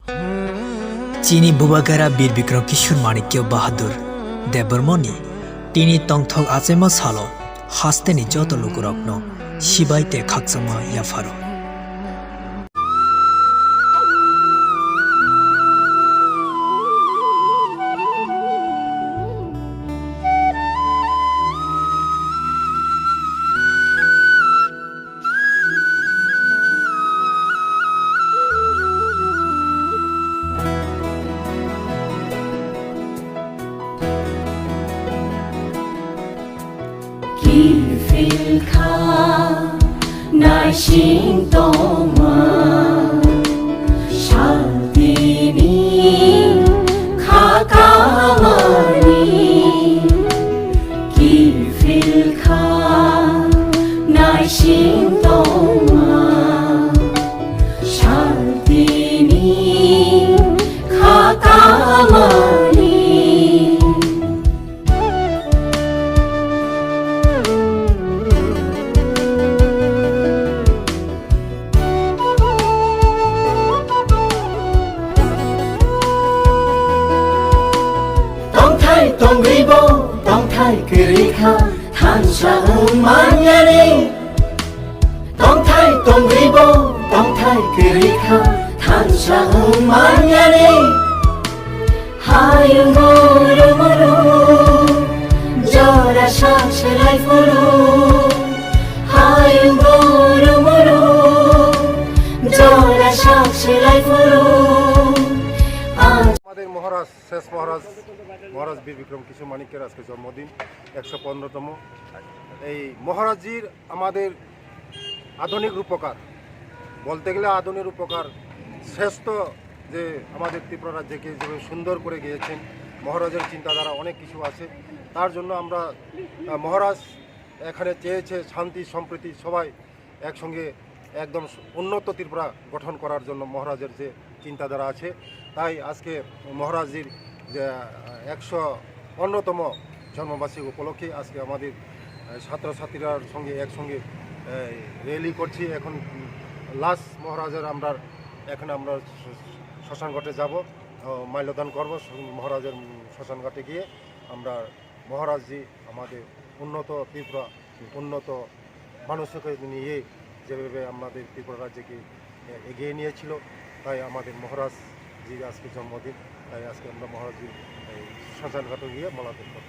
चीनी बुबागारा बीर विक्रम किशोर माणिक्य बाहादुर देबबर्मनि टिनि तंथक आचेमा सालो हास्तेनि जत लुकुरक्न सिबाइते खाकसामा याफारो Nai Xing Dong Ma Shaldini Kakamani Gifilka Nai Xing Dong Ma Shaldini Kakamani Dong ribo, dong thai kirika, than sang manyani. Dong ribo, dong thai kirika, than sang manyani. Hayung muru muru, jora shak shelai furu. Hayung muru muru, jora shak shelai furu. আমাদের মহারাজ শেষ মহারাজ বীর বিক্রম কিশোর মাণিক্যের আজকে জন্মদিন 115তম। এই মহারাজজির আমাদের আধুনিক রূপকার বলতে গেলে আধুনিক রূপকার শ্রেষ্ঠ যে আমাদের ত্রিপুরা রাজ্যকে যেভাবে সুন্দর করে গিয়েছেন। মহারাজের চিন্তাধারা অনেক কিছু আছে, তার জন্য আমরা মহারাজ এখানে চেয়েছে শান্তি সম্প্রীতি সবাই একসঙ্গে একদম উন্নত ত্রিপুরা গঠন করার জন্য মহারাজের যে চিন্তাধারা আছে। তাই আজকে মহারাজজির যে 115তম জন্মবার্ষিকী উপলক্ষে আজকে আমাদের ছাত্রছাত্রীরার সঙ্গে একসঙ্গে র্যালি করছি। এখন লাস্ট মহারাজের আমরা শ্মশানঘাটে যাব, মাল্যদান করব। মহারাজের শ্মশানঘাটে গিয়ে আমরা মহারাজজি আমাদের উন্নত ত্রিপুরা উন্নত মানুষকে নিয়ে যেভাবে আমাদের ত্রিপুরা রাজ্যকে এগিয়ে নিয়েছিল, তাই আমাদের মহারাজজির আজকে জন্মদিন। তাই আজকে আমরা মহারাজজির শ্মশানঘাটে গিয়ে মাল্যদান করব।